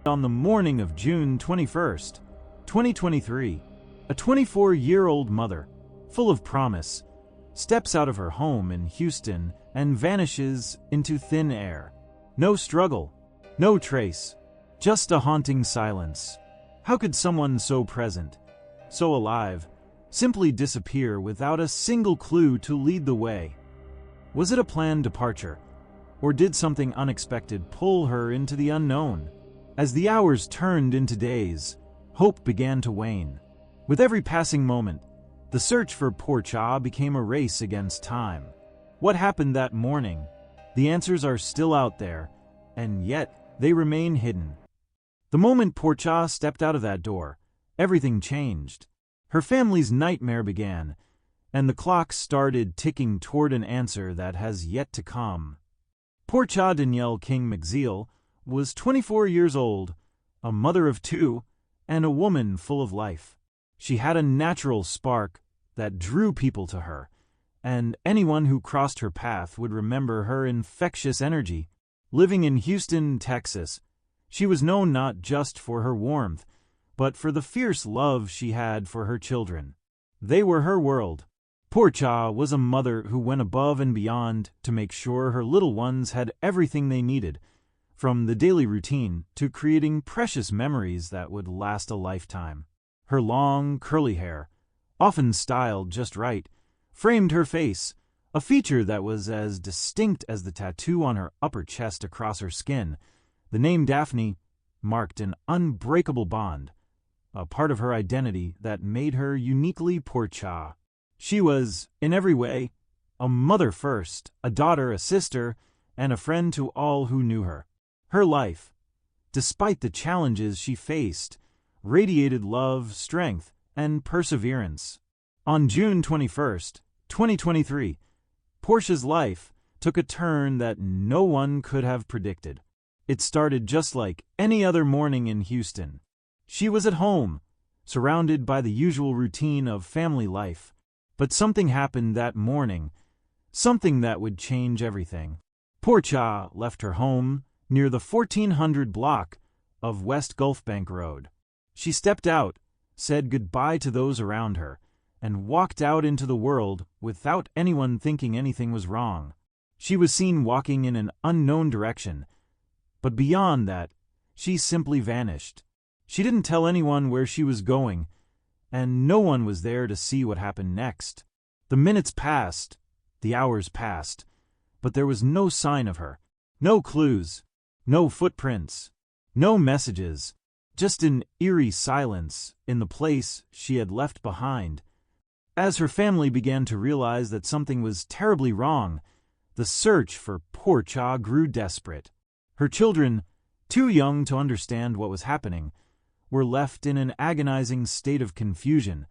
On the morning of June 21st, 2023, a 24-year-old mother, full of promise, steps out of her home in Houston and vanishes into thin air. No struggle, no trace, just a haunting silence. How could someone so present, so alive, simply disappear without a single clue to lead the way? Was it a planned departure, or did something unexpected pull her into the unknown? As the hours turned into days, hope began to wane. With every passing moment, the search for Porcha became a race against time. What happened that morning? The answers are still out there, and yet they remain hidden. The moment Porcha stepped out of that door, everything changed. Her family's nightmare began, and the clock started ticking toward an answer that has yet to come. Porcha Danielle King McZeal was 24 years old, a mother of two, and a woman full of life. She had a natural spark that drew people to her, and anyone who crossed her path would remember her infectious energy. Living in Houston, Texas, she was known not just for her warmth, but for the fierce love she had for her children. They were her world. Porcha was a mother who went above and beyond to make sure her little ones had everything they needed, from the daily routine to creating precious memories that would last a lifetime. Her long, curly hair, often styled just right, framed her face, a feature that was as distinct as the tattoo on her upper chest across her skin. The name Daphne marked an unbreakable bond, a part of her identity that made her uniquely Porcha. She was, in every way, a mother first, a daughter, a sister, and a friend to all who knew her. Her life, despite the challenges she faced, radiated love, strength, and perseverance. On June 21st, 2023, Porcha's life took a turn that no one could have predicted. It started just like any other morning in Houston. She was at home, surrounded by the usual routine of family life. But something happened that morning, something that would change everything. Porcha left her home near the 1400 block of West Gulf Bank Road. She stepped out, said goodbye to those around her, and walked out into the world without anyone thinking anything was wrong. She was seen walking in an unknown direction, but beyond that, she simply vanished. She didn't tell anyone where she was going, and no one was there to see what happened next. The minutes passed, the hours passed, but there was no sign of her, no clues, no footprints, no messages, just an eerie silence in the place she had left behind. As her family began to realize that something was terribly wrong, the search for Porcha grew desperate. Her children, too young to understand what was happening, were left in an agonizing state of confusion,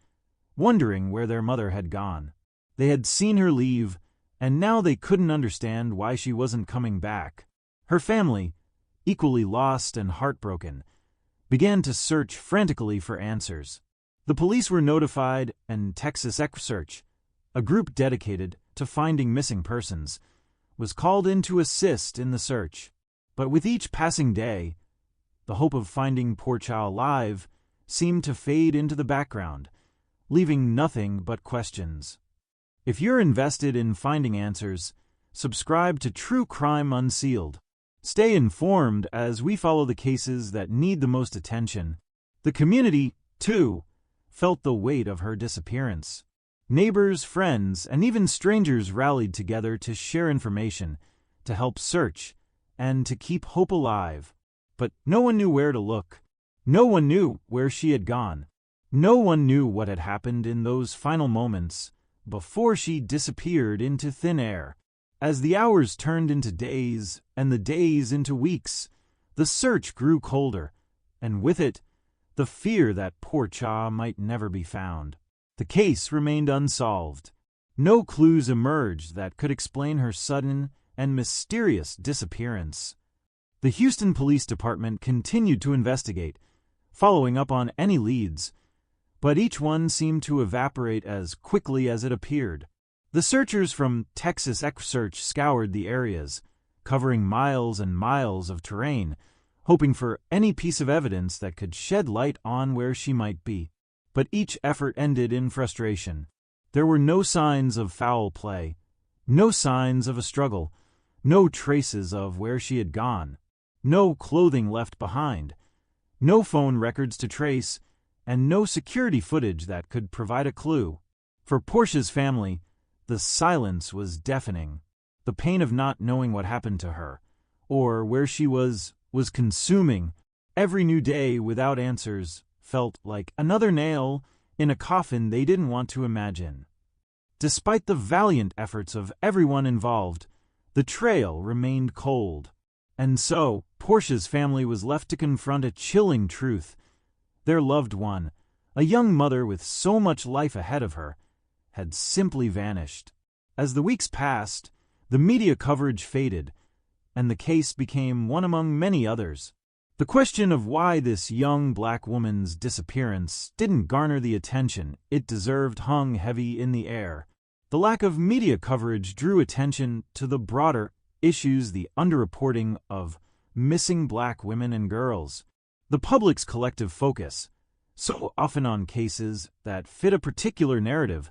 wondering where their mother had gone. They had seen her leave, and now they couldn't understand why she wasn't coming back. Her family, equally lost and heartbroken, began to search frantically for answers. The police were notified, and Texas EquuSearch, a group dedicated to finding missing persons, was called in to assist in the search. But with each passing day, the hope of finding Porcha alive seemed to fade into the background, leaving nothing but questions. If you're invested in finding answers, subscribe to True Crime Unsealed. Stay informed as we follow the cases that need the most attention. The community, too, felt the weight of her disappearance. Neighbors, friends, and even strangers rallied together to share information, to help search, and to keep hope alive. But no one knew where to look. No one knew where she had gone. No one knew what had happened in those final moments before she disappeared into thin air. As the hours turned into days and the days into weeks, the search grew colder, and with it, the fear that Porcha might never be found. The case remained unsolved. No clues emerged that could explain her sudden and mysterious disappearance. The Houston Police Department continued to investigate, following up on any leads, but each one seemed to evaporate as quickly as it appeared. The searchers from Texas EquuSearch scoured the areas, covering miles and miles of terrain, hoping for any piece of evidence that could shed light on where she might be. But each effort ended in frustration. There were no signs of foul play, no signs of a struggle, no traces of where she had gone, no clothing left behind, no phone records to trace, and no security footage that could provide a clue. For Porcha's family, the silence was deafening. The pain of not knowing what happened to her, or where she was consuming. Every new day without answers felt like another nail in a coffin they didn't want to imagine. Despite the valiant efforts of everyone involved, the trail remained cold. And so, Porcha's family was left to confront a chilling truth. Their loved one, a young mother with so much life ahead of her, had simply vanished. As the weeks passed, the media coverage faded, and the case became one among many others. The question of why this young black woman's disappearance didn't garner the attention it deserved hung heavy in the air. The lack of media coverage drew attention to the broader issues, the underreporting of missing black women and girls. The public's collective focus, so often on cases that fit a particular narrative,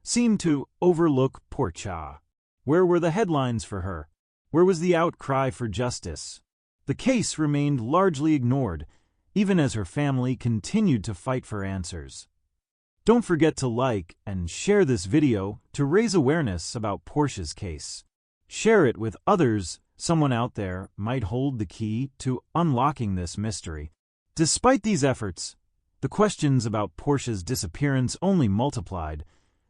seemed to overlook Porcha. Where were the headlines for her? Where was the outcry for justice? The case remained largely ignored, even as her family continued to fight for answers. Don't forget to like and share this video to raise awareness about Porcha's case. Share it with others. Someone out there might hold the key to unlocking this mystery. Despite these efforts, the questions about Porcha's disappearance only multiplied,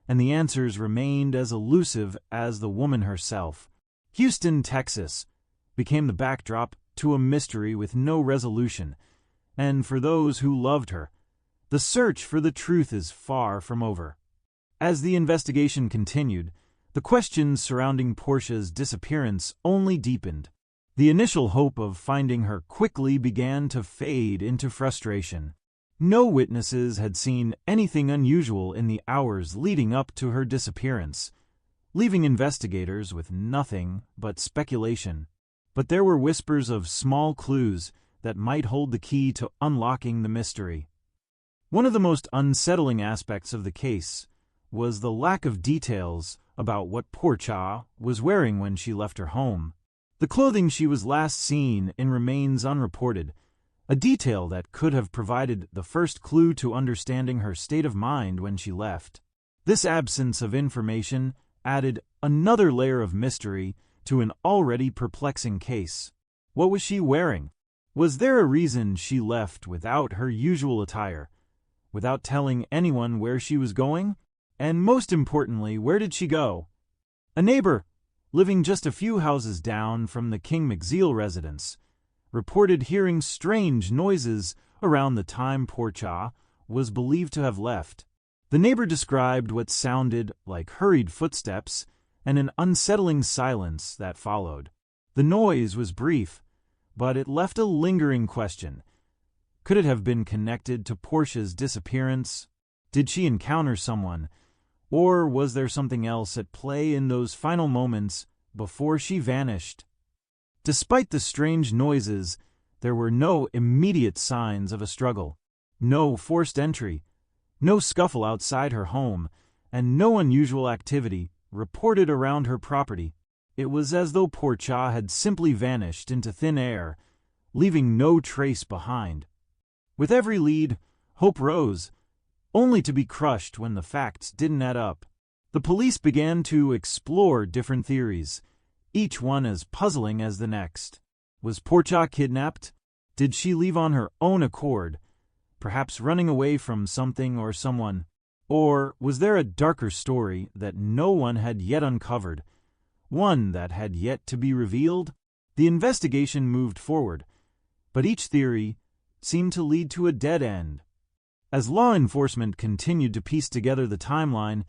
and the answers remained as elusive as the woman herself. Houston, Texas, became the backdrop to a mystery with no resolution, and for those who loved her, the search for the truth is far from over. As the investigation continued, the questions surrounding Porcha's disappearance only deepened. The initial hope of finding her quickly began to fade into frustration. No witnesses had seen anything unusual in the hours leading up to her disappearance, leaving investigators with nothing but speculation. But there were whispers of small clues that might hold the key to unlocking the mystery. One of the most unsettling aspects of the case was the lack of details about what Porcha was wearing when she left her home. The clothing she was last seen in remains unreported, a detail that could have provided the first clue to understanding her state of mind when she left. This absence of information added another layer of mystery to an already perplexing case. What was she wearing? Was there a reason she left without her usual attire, without telling anyone where she was going? And most importantly, where did she go? A neighbor, living just a few houses down from the King McZeal residence, reported hearing strange noises around the time Porcha was believed to have left. The neighbor described what sounded like hurried footsteps and an unsettling silence that followed. The noise was brief, but it left a lingering question. Could it have been connected to Porcha's disappearance? Did she encounter someone? Or was there something else at play in those final moments before she vanished? Despite the strange noises, there were no immediate signs of a struggle, no forced entry, no scuffle outside her home, and no unusual activity reported around her property. It was as though Porcha had simply vanished into thin air, leaving no trace behind. With every lead, hope rose, only to be crushed when the facts didn't add up. The police began to explore different theories, each one as puzzling as the next. Was Porcha kidnapped? Did she leave on her own accord, perhaps running away from something or someone? Or was there a darker story that no one had yet uncovered, one that had yet to be revealed? The investigation moved forward, but each theory seemed to lead to a dead end. As law enforcement continued to piece together the timeline,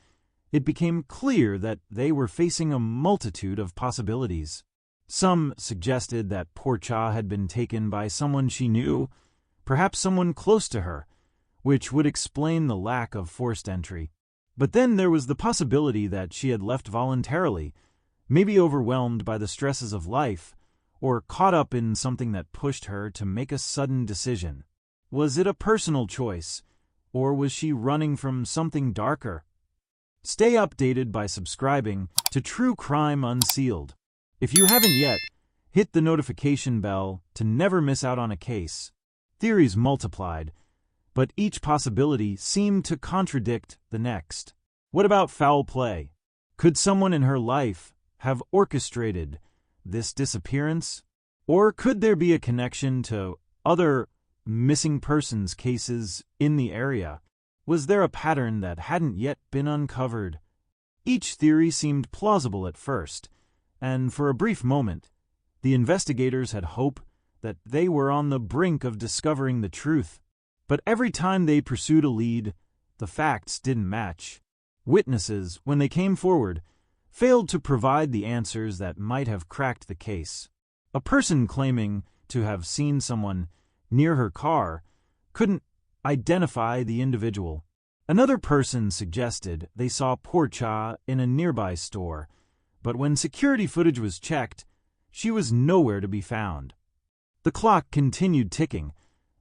it became clear that they were facing a multitude of possibilities. Some suggested that Porcha had been taken by someone she knew, perhaps someone close to her, which would explain the lack of forced entry. But then there was the possibility that she had left voluntarily, maybe overwhelmed by the stresses of life, or caught up in something that pushed her to make a sudden decision? Was it a personal choice, or was she running from something darker? Stay updated by subscribing to True Crime Unsealed. If you haven't yet, hit the notification bell to never miss out on a case. Theories multiplied, but each possibility seemed to contradict the next. What about foul play? Could someone in her life have orchestrated this disappearance? Or could there be a connection to other missing persons cases in the area? Was there a pattern that hadn't yet been uncovered? Each theory seemed plausible at first, and for a brief moment, the investigators had hope that they were on the brink of discovering the truth. But every time they pursued a lead, the facts didn't match. Witnesses, when they came forward, failed to provide the answers that might have cracked the case. A person claiming to have seen someone near her car couldn't identify the individual. Another person suggested they saw Porcha in a nearby store, but when security footage was checked, she was nowhere to be found. The clock continued ticking,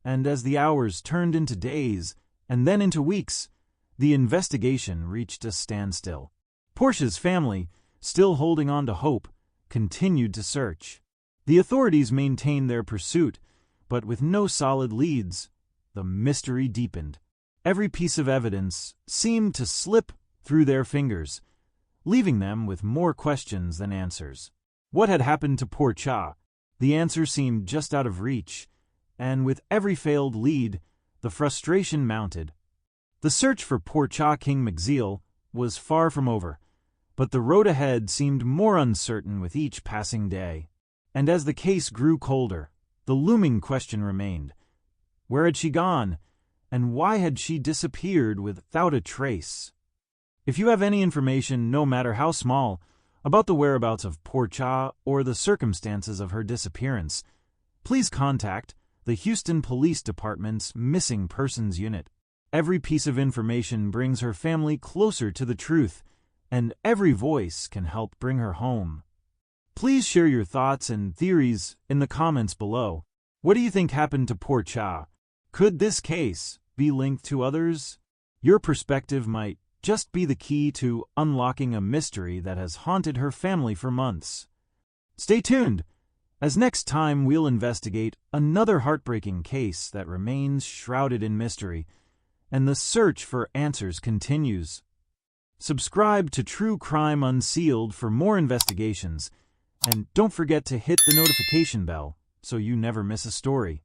and as the hours turned into days and then into weeks, the investigation reached a standstill. Porcha's family, still holding on to hope, continued to search. The authorities maintained their pursuit, but with no solid leads, the mystery deepened. Every piece of evidence seemed to slip through their fingers, leaving them with more questions than answers. What had happened to Porcha? The answer seemed just out of reach, and with every failed lead, the frustration mounted. The search for Porcha King McZeal was far from over, but the road ahead seemed more uncertain with each passing day. And as the case grew colder, the looming question remained. Where had she gone, and why had she disappeared without a trace? If you have any information, no matter how small, about the whereabouts of Porcha or the circumstances of her disappearance, please contact the Houston Police Department's Missing Persons Unit. Every piece of information brings her family closer to the truth, and every voice can help bring her home. Please share your thoughts and theories in the comments below. What do you think happened to Porcha? Could this case be linked to others? Your perspective might just be the key to unlocking a mystery that has haunted her family for months. Stay tuned, as next time we'll investigate another heartbreaking case that remains shrouded in mystery, and the search for answers continues. Subscribe to True Crime Unsealed for more investigations, and don't forget to hit the notification bell so you never miss a story.